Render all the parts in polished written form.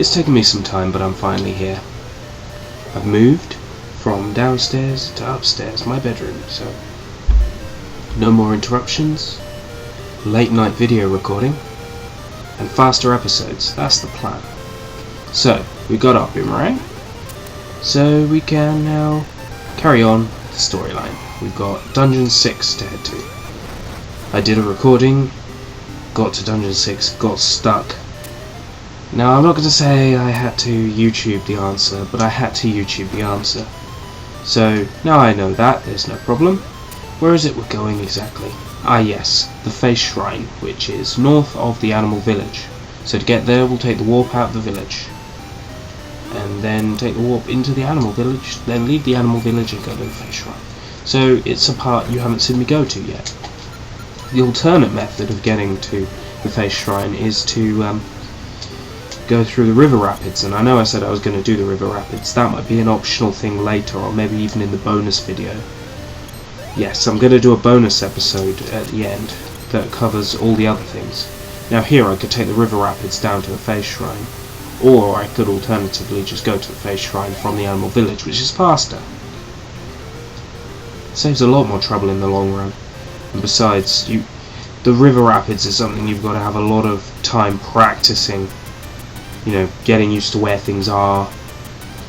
It's taken me some time, but I'm finally here. I've moved from downstairs to upstairs, my bedroom, so no more interruptions, late night video recording, and faster episodes. That's the plan. So, we got our boomerang, so we can now carry on the storyline. We've got Dungeon 6 to head to. I did a recording, got to Dungeon 6, got stuck. Now, I'm not going to say I had to YouTube the answer, but I had to YouTube the answer. So, now I know that, there's no problem. Where is it we're going exactly? Ah yes, the Face Shrine, which is north of the Animal Village. So to get there, we'll take the warp out of the village. And then take the warp into the Animal Village, then leave the Animal Village and go to the Face Shrine. So it's a part you haven't seen me go to yet. The alternate method of getting to the Face Shrine is to go through the river rapids, and I know I said I was going to do the river rapids. That might be an optional thing later, or maybe even in the bonus video. Yes, I'm going to do a bonus episode at the end that covers all the other things. Now here I could take the river rapids down to the Face Shrine, or I could alternatively just go to the Face Shrine from the Animal Village, which is faster. Saves a lot more trouble in the long run. And besides, the river rapids is something you've got to have a lot of time practicing. You know, getting used to where things are.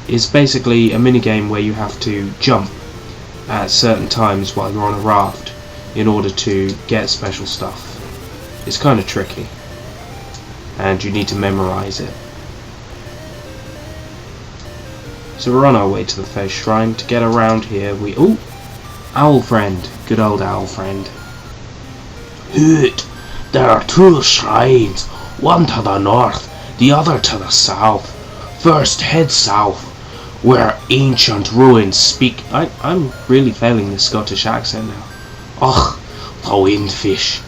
It's basically a minigame where you have to jump at certain times while you're on a raft in order to get special stuff. It's kind of tricky, and you need to memorize it. So we're on our way to the Face Shrine. To get around here, ooh! Owl friend! Good old owl friend. Hoot! There are two shrines, one to the north, the other to the south. First head south, where ancient ruins speak. I'm really failing this Scottish accent now. Och, the windfish.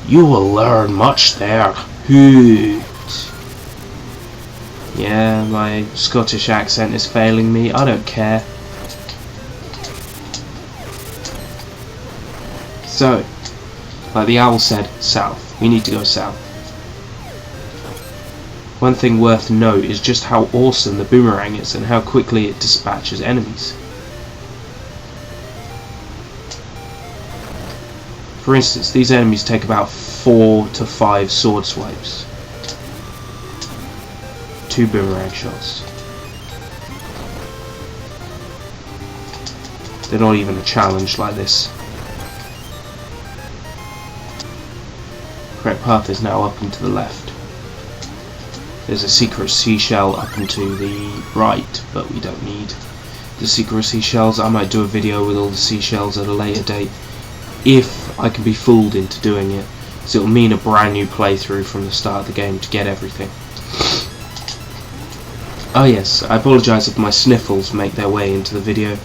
You will learn much there. Hoot! Yeah, my Scottish accent is failing me. I don't care. So, like the owl said, south. We need to go south. One thing worth note is just how awesome the boomerang is and how quickly it dispatches enemies. For instance, these enemies take about 4 to 5 sword swipes. 2 boomerang shots. They're not even a challenge like this. Correct path is now up and to the left. There's a secret seashell up and to the right, but we don't need the secret seashells. I might do a video with all the seashells at a later date, if I can be fooled into doing it, so it'll mean a brand new playthrough from the start of the game to get everything. Oh yes, I apologise if my sniffles make their way into the video.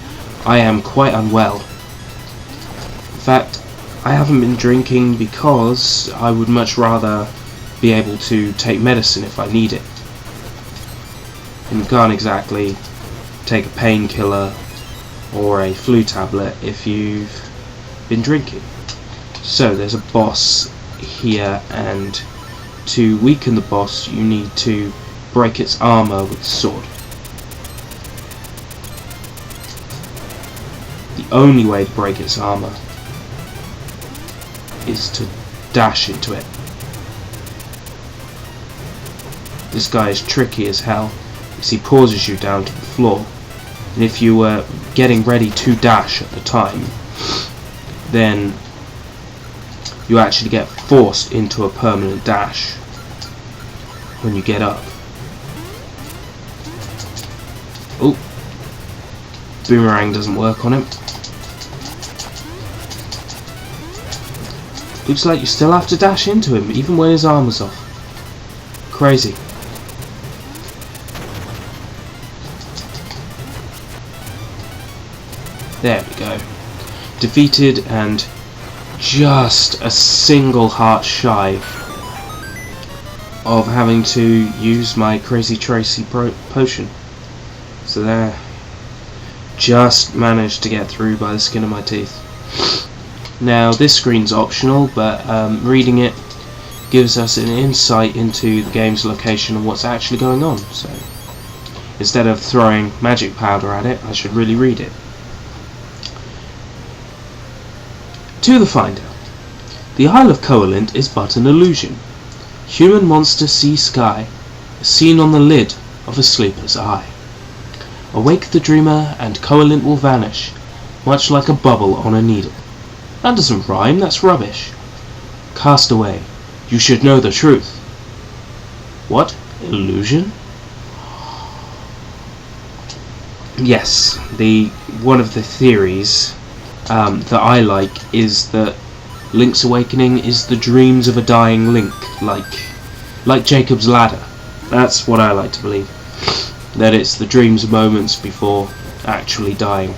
I am quite unwell. In fact, I haven't been drinking because I would much rather be able to take medicine if I need it. And you can't exactly take a painkiller or a flu tablet if you've been drinking. So there's a boss here, and to weaken the boss you need to break its armor with a sword. The only way to break its armor is to dash into it. This guy is tricky as hell, because he pauses you down to the floor, and if you were getting ready to dash at the time, then you actually get forced into a permanent dash when you get up. Oh, boomerang doesn't work on him. Looks like you still have to dash into him, even when his armor's off. Crazy. There we go. Defeated and just a single heart shy of having to use my Crazy Tracy potion. So there. Just managed to get through by the skin of my teeth. Now this screen's optional, but reading it gives us an insight into the game's location and what's actually going on. So instead of throwing magic powder at it, I should really read it. To the Finder. The Isle of Koholint is but an illusion. Human monster sea sky is seen on the lid of a sleeper's eye. Awake the dreamer and Koholint will vanish, much like a bubble on a needle. That doesn't rhyme, that's rubbish. Cast away, you should know the truth. What? Illusion? Yes, one of the theories that I like is that Link's awakening is the dreams of a dying Link, like Jacob's Ladder. That's what I like to believe. That it's the dreams moments before actually dying.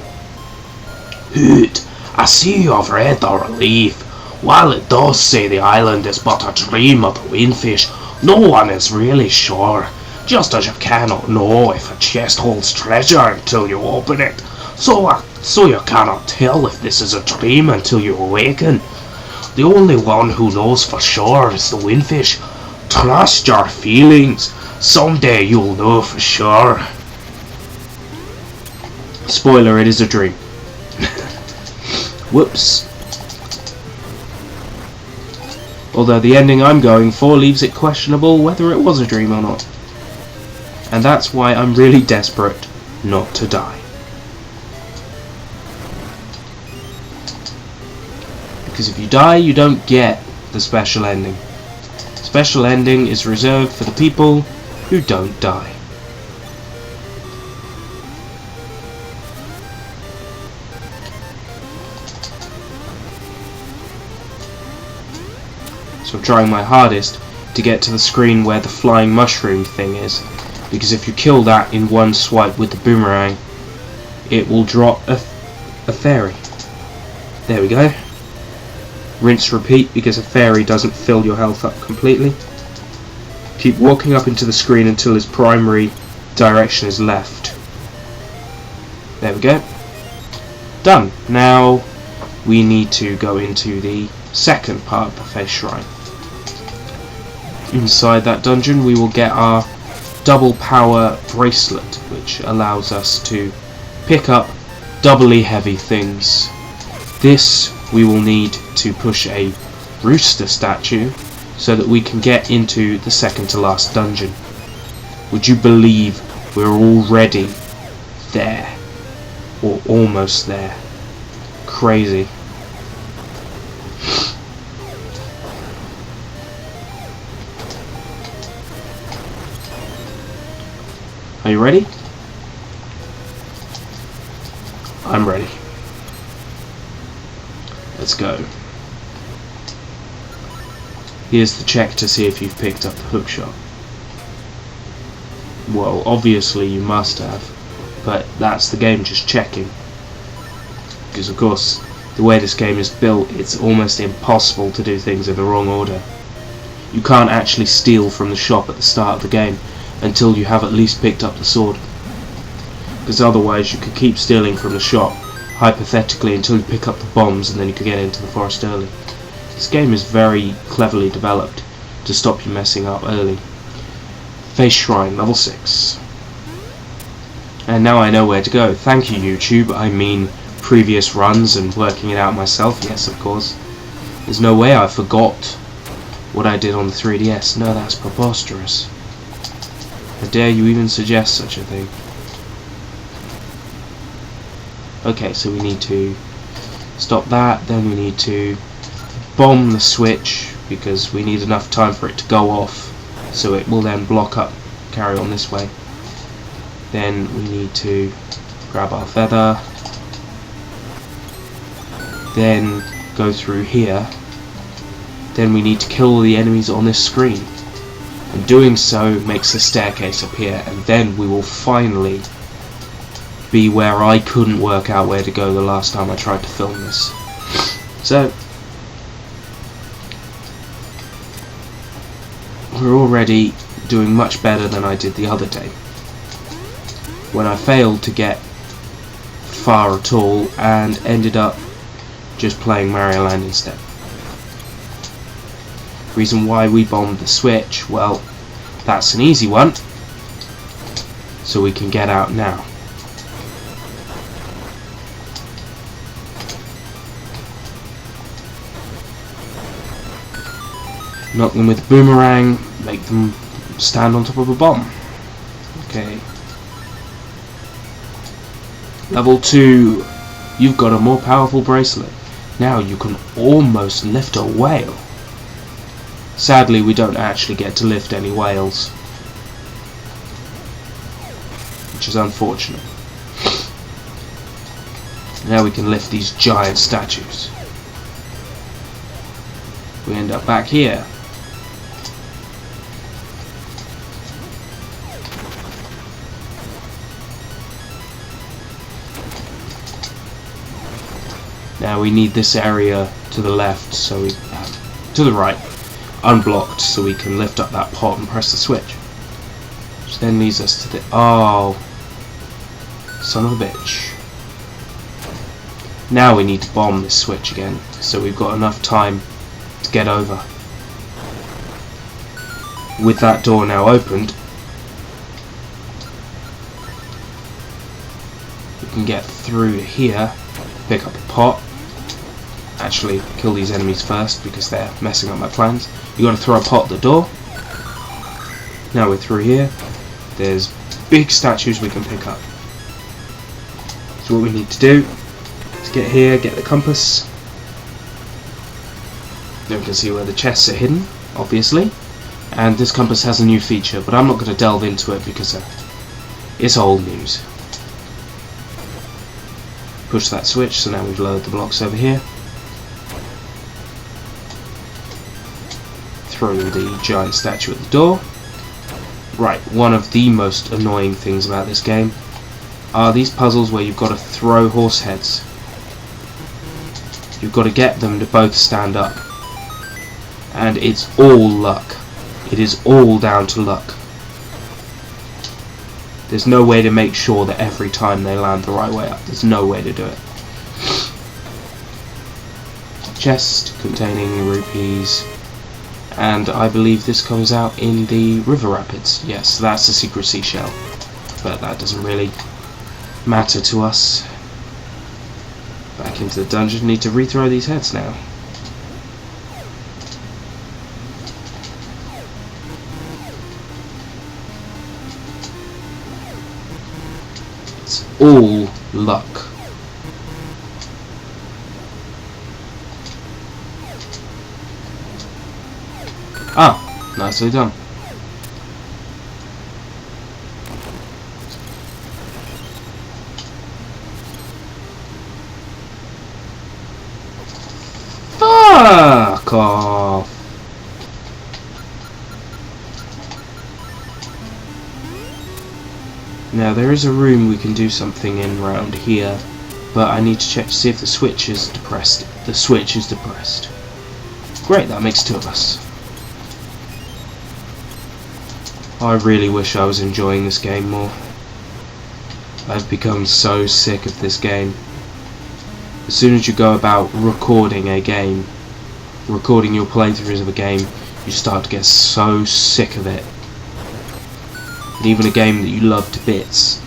Hoot, I see you have read the relief. While it does say the island is but a dream of the windfish, no one is really sure. Just as you cannot know if a chest holds treasure until you open it, so you cannot tell if this is a dream until you awaken. The only one who knows for sure is the windfish. Trust your feelings. Someday you'll know for sure. Spoiler, it is a dream. Whoops. Although the ending I'm going for leaves it questionable whether it was a dream or not. And that's why I'm really desperate not to die. Because if you die, you don't get the special ending. Special ending is reserved for the people who don't die. So I'm trying my hardest to get to the screen where the flying mushroom thing is, because if you kill that in one swipe with the boomerang, it will drop a fairy. There we go. Rinse, repeat, because a fairy doesn't fill your health up completely. Keep walking up into the screen until his primary direction is left. There we go. Done. Now we need to go into the second part of the Face Shrine. Inside that dungeon we will get our double power bracelet, which allows us to pick up doubly heavy things. This we will need to push a rooster statue so that we can get into the second to last dungeon. Would you believe we're already there? Or almost there. Crazy. Are you ready? I'm ready. Let's go. Here's the check to see if you've picked up the hookshot. Well, obviously you must have, but that's the game just checking. Because of course, the way this game is built, it's almost impossible to do things in the wrong order. You can't actually steal from the shop at the start of the game until you have at least picked up the sword. Because otherwise you could keep stealing from the shop, hypothetically, until you pick up the bombs and then you could get into the forest early. This game is very cleverly developed to stop you messing up early. Face Shrine, level 6. And now I know where to go. Thank you, YouTube. I mean, previous runs and working it out myself. Yes, of course. There's no way I forgot what I did on the 3DS. No, that's preposterous. How dare you even suggest such a thing? Okay, so we need to stop that, then we need to bomb the switch, because we need enough time for it to go off, so it will then block up, carry on this way. Then we need to grab our feather, then go through here, then we need to kill the enemies on this screen, and doing so makes a staircase appear, and then we will finally be where I couldn't work out where to go the last time I tried to film this. So we're already doing much better than I did the other day, when I failed to get far at all and ended up just playing Mario Land instead. Reason why we bombed the switch, well, that's an easy one. So we can get out now. Knock them with a boomerang, make them stand on top of a bomb. Okay. Level 2. You've got a more powerful bracelet. Now you can almost lift a whale. Sadly, we don't actually get to lift any whales, which is unfortunate. Now we can lift these giant statues. We end up back here. Now we need this area to the left, so we to the right, unblocked, so we can lift up that pot and press the switch. Which then leads us to the son of a bitch. Now we need to bomb this switch again, so we've got enough time to get over. With that door now opened, we can get through here, pick up a pot. Actually, kill these enemies first because they're messing up my plans. You got to throw a pot at the door. Now we're through here. There's big statues we can pick up. So what we need to do is get here, get the compass. Then we can see where the chests are hidden, obviously. And this compass has a new feature, but I'm not going to delve into it because it's old news. Push that switch, so now we've lowered the blocks over here. Throw the giant statue at the door. Right, one of the most annoying things about this game are these puzzles where you've got to throw horse heads. You've got to get them to both stand up. And it's all luck. It is all down to luck. There's no way to make sure that every time they land the right way up. There's no way to do it. Chest containing rupees. And I believe this comes out in the river rapids. Yes, that's a secret seashell. But that doesn't really matter to us. Back into the dungeon. Need to rethrow these heads now. It's all luck. Ah, nicely done. Fuck off. Now there is a room we can do something in round here, but I need to check to see if the switch is depressed. The switch is depressed. Great, that makes two of us. I really wish I was enjoying this game more. I've become so sick of this game. As soon as you go about recording a game, recording your playthroughs of a game, you start to get so sick of it. And even a game that you love to bits,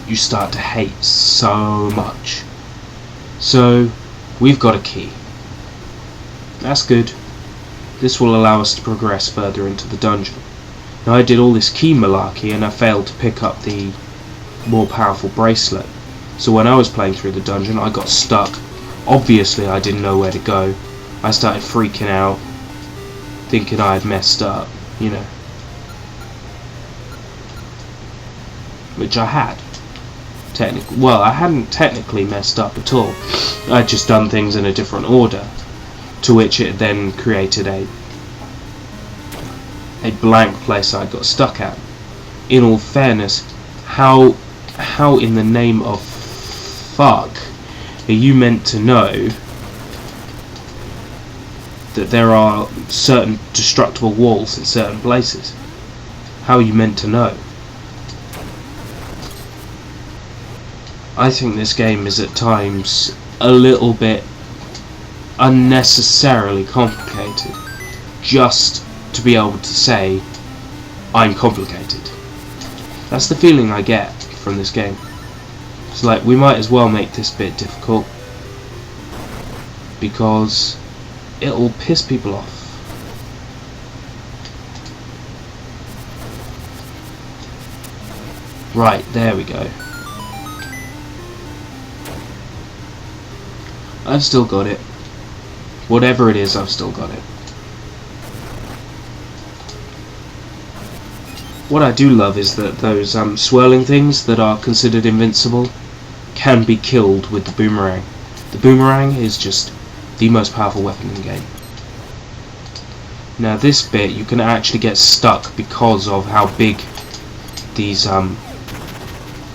you start to hate so much. So, we've got a key. That's good. This will allow us to progress further into the dungeon. Now I did all this key malarkey and I failed to pick up the more powerful bracelet. So when I was playing through the dungeon I got stuck. Obviously I didn't know where to go. I started freaking out, thinking I had messed up, you know. Which I had. Well, I hadn't technically messed up at all. I'd just done things in a different order. To which it then created a blank place I got stuck at. In all fairness, how in the name of fuck are you meant to know that there are certain destructible walls in certain places? How are you meant to know? I think this game is at times a little bit unnecessarily complicated. just to be able to say I'm complicated. That's the feeling I get from this game. It's like we might as well make this bit difficult because it'll piss people off. Right, there we go. I've still got it. Whatever it is, I've still got it. What I do love is that those swirling things that are considered invincible can be killed with the boomerang. The boomerang is just the most powerful weapon in the game. Now this bit you can actually get stuck because of how big these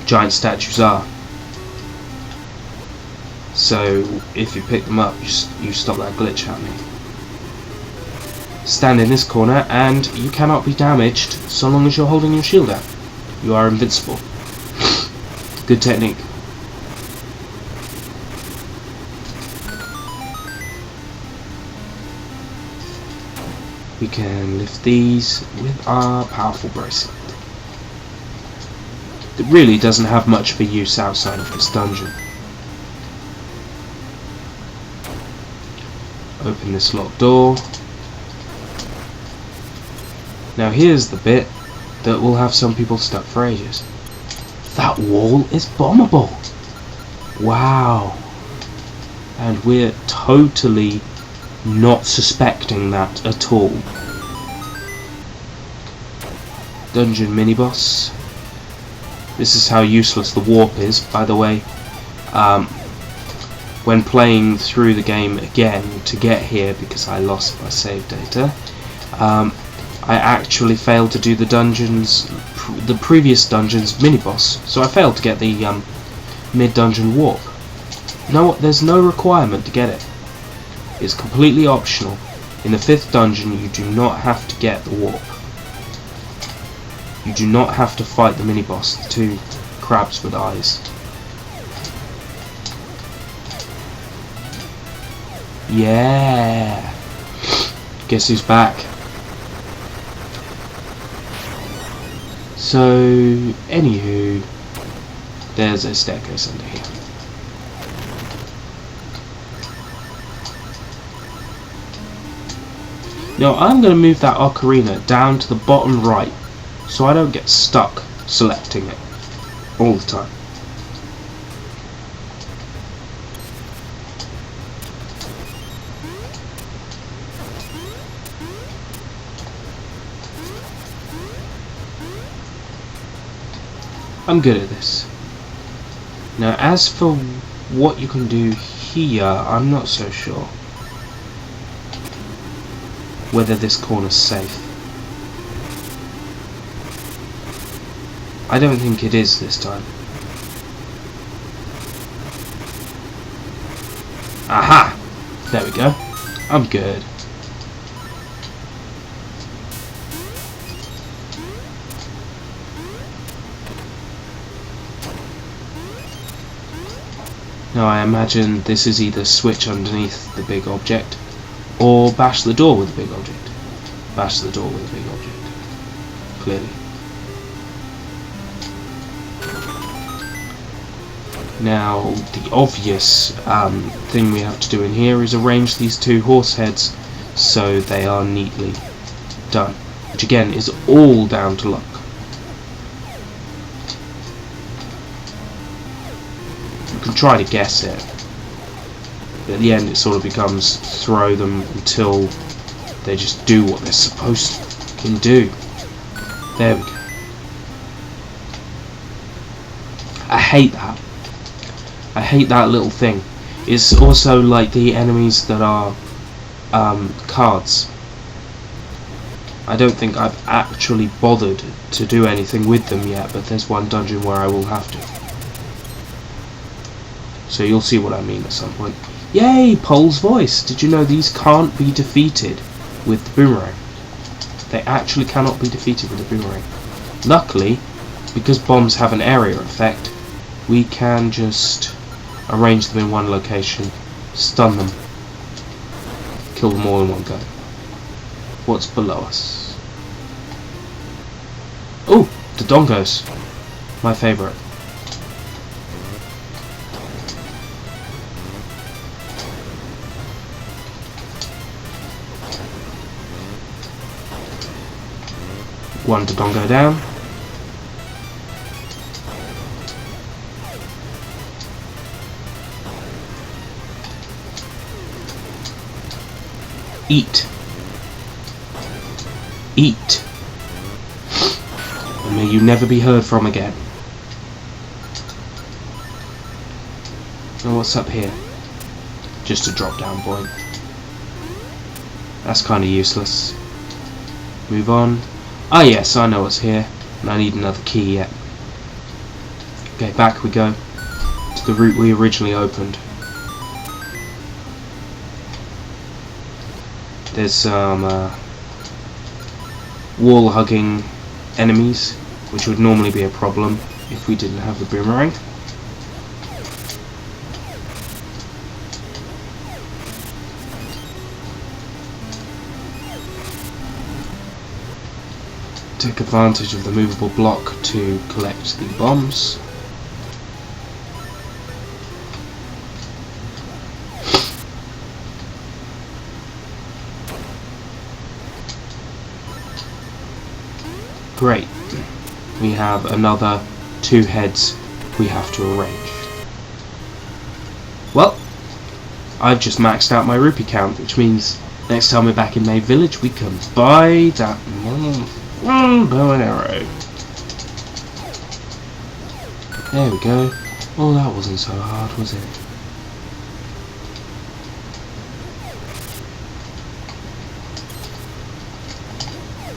giant statues are. So if you pick them up, you stop that glitch happening. Stand in this corner and you cannot be damaged so long as you're holding your shield out. You are invincible. Good technique. We can lift these with our powerful bracelet. It really doesn't have much of a use outside of this dungeon. Open this locked door. Now here's the bit that will have some people stuck for ages. That wall is bombable! Wow! And we're totally not suspecting that at all. Dungeon mini-boss. This is how useless the warp is, by the way. When playing through the game again to get here, because I lost my save data, I actually failed to do the dungeons, the previous dungeon's mini-boss, so I failed to get the mid-dungeon warp. No, there's no requirement to get it. It's completely optional. In the 5th dungeon you do not have to get the warp. You do not have to fight the mini-boss, the 2 crabs with eyes. Yeah! Guess who's back? So, anywho, there's a staircase under here. Now I'm going to move that ocarina down to the bottom right so I don't get stuck selecting it all the time. I'm good at this. Now as for what you can do here, I'm not so sure whether this corner's safe. I don't think it is this time. Aha! There we go. I'm good. Now I imagine this is either switch underneath the big object or bash the door with a big object. Bash the door with a big object. Clearly. Now, the obvious thing we have to do in here is arrange these 2 horse heads so they are neatly done. Which again is all down to luck. You can try to guess it. But at the end it sort of becomes throw them until they just do what they're supposed to fucking do. There we go. I hate that. I hate that little thing. It's also like the enemies that are cards. I don't think I've actually bothered to do anything with them yet, but there's one dungeon where I will have to. So you'll see what I mean at some point. Yay! Pole's voice! Did you know these can't be defeated with the boomerang? They actually cannot be defeated with the boomerang. Luckily, because bombs have an area effect, we can just arrange them in one location, stun them, kill them all in one go. what's below us. Oh, the Dongos. My favourite. One Dodongo down. Eat. Eat. And may you never be heard from again. And what's up here? Just a drop down point. That's kind of useless. Move on. Ah yes, I know what's here. And I need another key yet. Okay, back we go. To the route we originally opened. There's some wall hugging enemies, which would normally be a problem if we didn't have the boomerang. Take advantage of the movable block to collect the bombs. Great. We have another 2 heads we have to arrange. Well, I've just maxed out my rupee count, which means next time we're back in Maid Village we can buy that bow and arrow. There we go. Oh, that wasn't so hard, was it?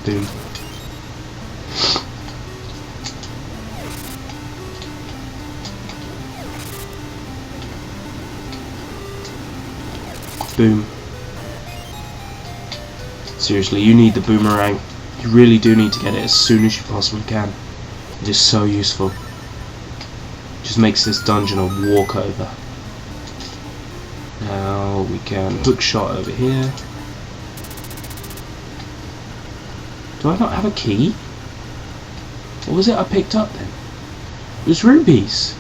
Boom. Boom. Seriously, you need the boomerang. You really do need to get it as soon as you possibly can. It is so useful. Just makes this dungeon a walkover. Now we can hook shot over here. Do I not have a key? What was it I picked up then? It was rubies.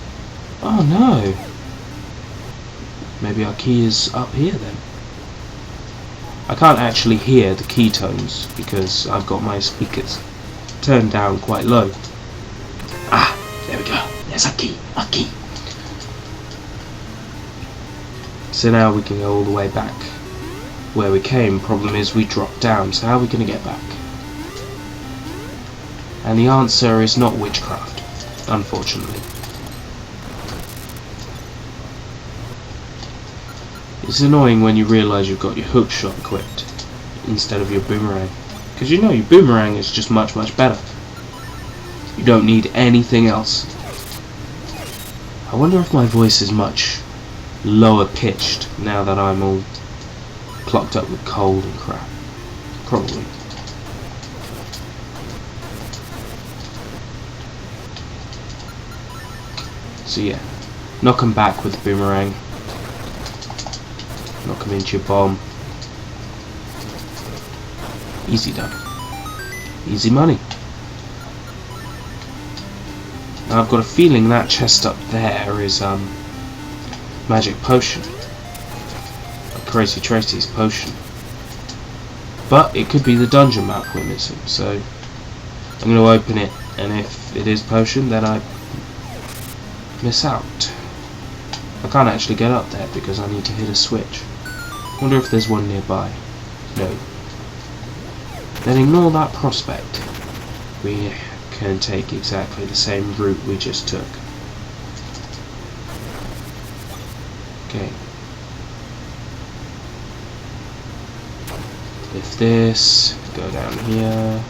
Oh no. Maybe our key is up here then. I can't actually hear the key tones because I've got my speakers turned down quite low. Ah, there we go. There's a key. A key. So now we can go all the way back where we came. Problem is we dropped down, so how are we going to get back? And the answer is not witchcraft, unfortunately. It's annoying when you realise you've got your hook shot equipped instead of your boomerang, because you know your boomerang is just much better. You don't need anything else. I wonder if my voice is much lower pitched now that I'm all clogged up with cold and crap. Probably. So yeah, knock 'em back with the boomerang. Knock him into your bomb. Easy done. Easy money. Now I've got a feeling that chest up there is magic potion. Crazy Tracy's potion. But it could be the dungeon map we're missing, so I'm going to open it, and if it is potion then I miss out. I can't actually get up there because I need to hit a switch. Wonder if there's one nearby. No. Then ignore that prospect. We can take exactly the same route we just took. Okay. Lift this, go down here.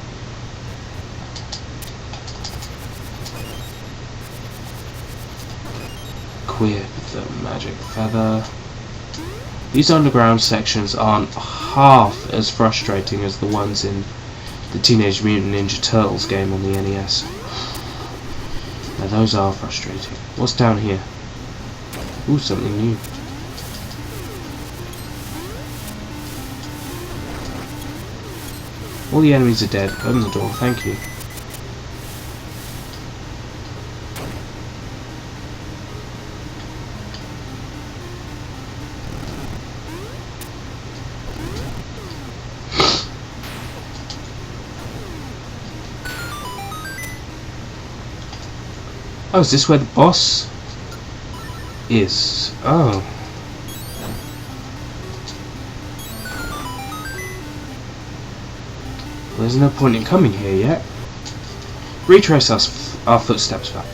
Equip the magic feather. These underground sections aren't half as frustrating as the ones in the Teenage Mutant Ninja Turtles game on the NES. Now those are frustrating. What's down here? Ooh, something new. All the enemies are dead. Open the door, thank you. Oh, is this where the boss is? Oh. Well, there's no point in coming here yet. Retrace our footsteps back.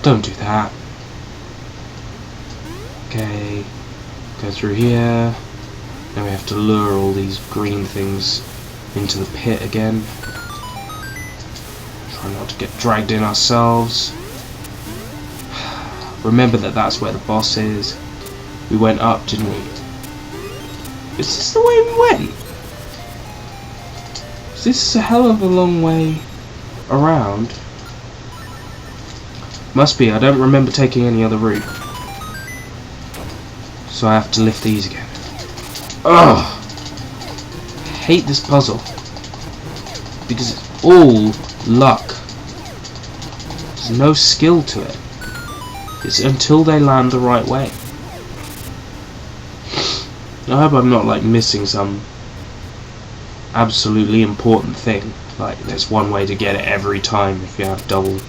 Don't do that. Okay, go through here. Now we have to lure all these green things into the pit again. Try not to get dragged in ourselves. Remember that that's where the boss is. We went up, didn't we? Is this the way we went? Is this a hell of a long way around? Must be, I don't remember taking any other route. So I have to lift these again. Ugh! I hate this puzzle. Because it's all luck. There's no skill to it. It's until they land the right way. I hope I'm not like missing some absolutely important thing. Like there's one way to get it every time if you have double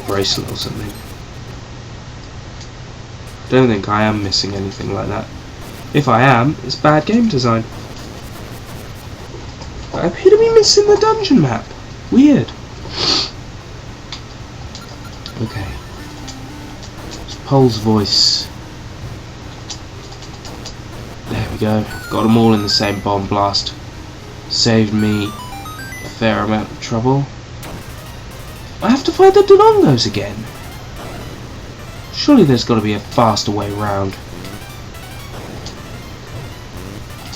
bracelet or something. I don't think I am missing anything like that. If I am, it's bad game design. I appear to be missing the dungeon map. Weird. Okay. It's Pole's voice. There we go. Got them all in the same bomb blast. Saved me a fair amount of trouble. I have to fight the Dodongos again. Surely there's got to be a faster way round.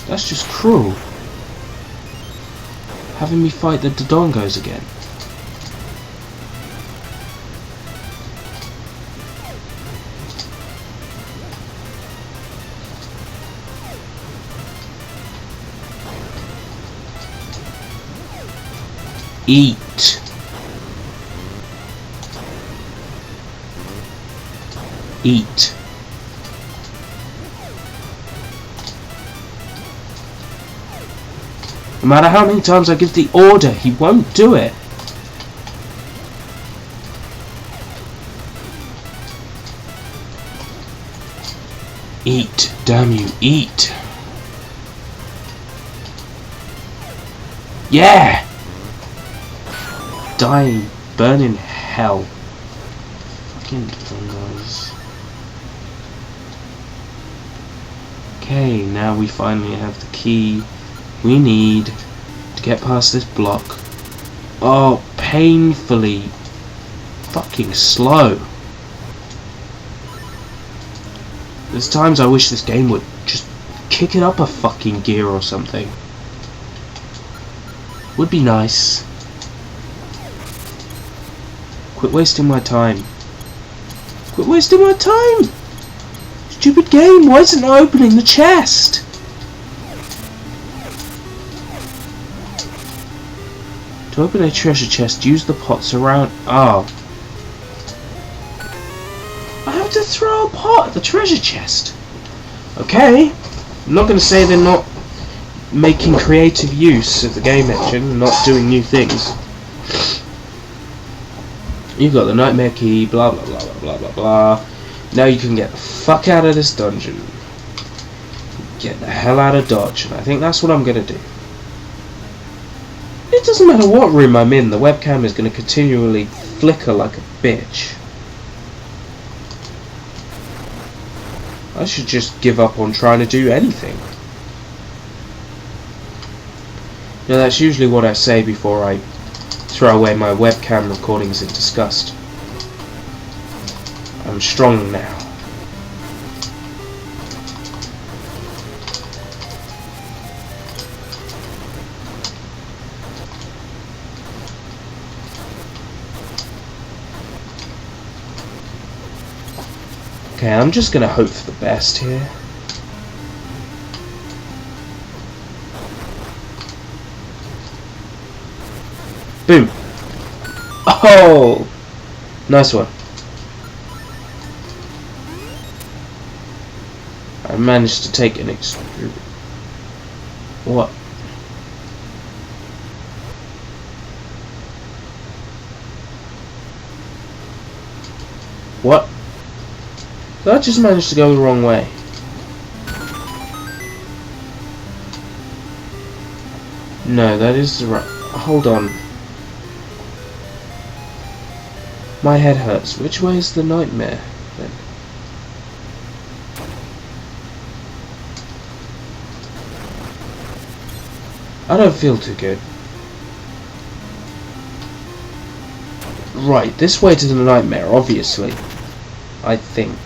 That's just cruel. Having me fight the Dodongos again. Eat. Eat. No matter how many times I give the order, he won't do it. Eat, damn you, eat. Yeah! Die, burn in hell. Fucking Dodongos. Okay, now we finally have the key we need to get past this block. Oh, painfully fucking slow. There's times I wish this game would just kick it up a fucking gear or something. Would be nice. Quit wasting my time. Quit wasting my time! Stupid game, why isn't it opening the chest? To open a treasure chest, use the pots around. Oh. I have to throw a pot at the treasure chest. Okay. I'm not going to say they're not making creative use of the game engine and not doing new things. You've got the nightmare key, blah blah blah blah blah blah blah. Now you can get the fuck out of this dungeon. Get the hell out of Dodge, and I think that's what I'm going to do. It doesn't matter what room I'm in, the webcam is going to continually flicker like a bitch. I should just give up on trying to do anything. Now that's usually what I say before I throw away my webcam recordings in disgust. I'm strong now. Okay, I'm just gonna hope for the best here. Boom! Oh! Nice one. I managed to take an What? What? Did I just manage to go the wrong way? No, that is the right... Hold on. My head hurts. Which way is the nightmare, then? I don't feel too good. Right, this way to the nightmare, obviously. I think.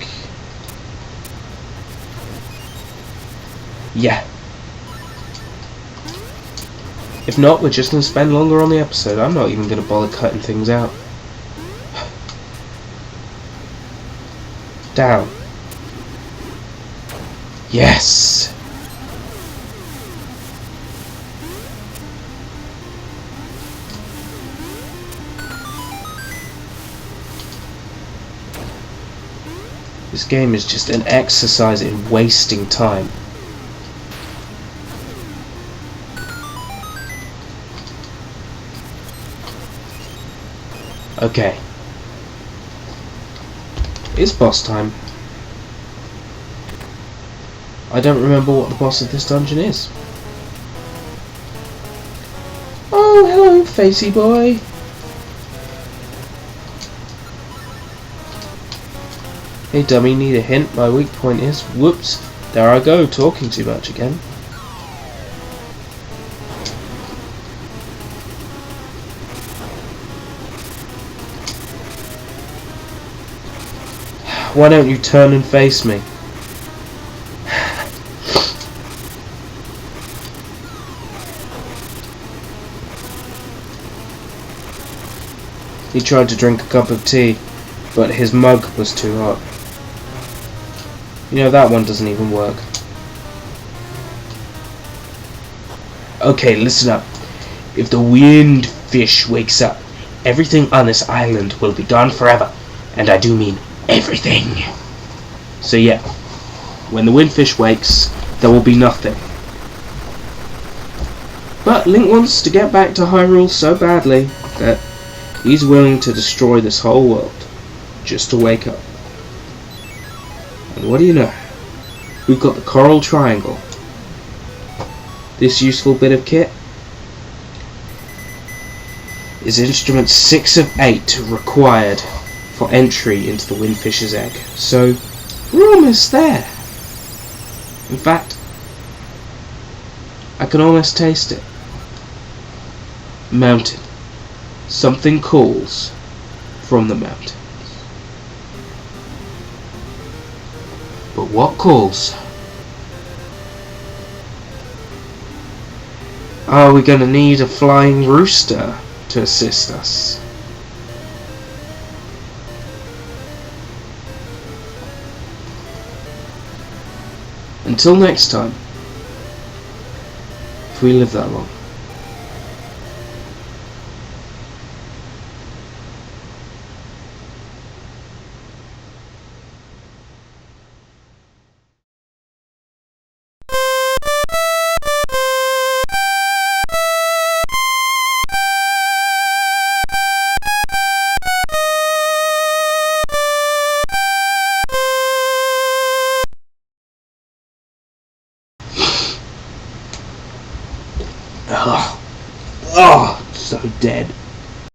Yeah. If not, we're just going to spend longer on the episode. I'm not even going to bother cutting things out. Down. Yes! This game is just an exercise in wasting time. Okay. It's boss time. I don't remember what the boss of this dungeon is. Oh, hello, Facey boy. Hey dummy, need a hint? My weak point is... Whoops, there I go, talking too much again. Why don't you turn and face me? He tried to drink a cup of tea, but his mug was too hot. You know, that one doesn't even work. Okay, listen up. If the wind fish wakes up, everything on this island will be gone forever. And I do mean everything. So yeah, when the windfish wakes, there will be nothing. But Link wants to get back to Hyrule so badly that he's willing to destroy this whole world just to wake up. And what do you know? We've got the Coral Triangle. This useful bit of kit is instrument 6 of 8 required for entry into the Windfish's egg. So, we're almost there. In fact, I can almost taste it. Mountain. Something calls from the mountains. But what calls? Are we going to need a flying rooster to assist us? Until next time, if we live that long. Oh, so dead.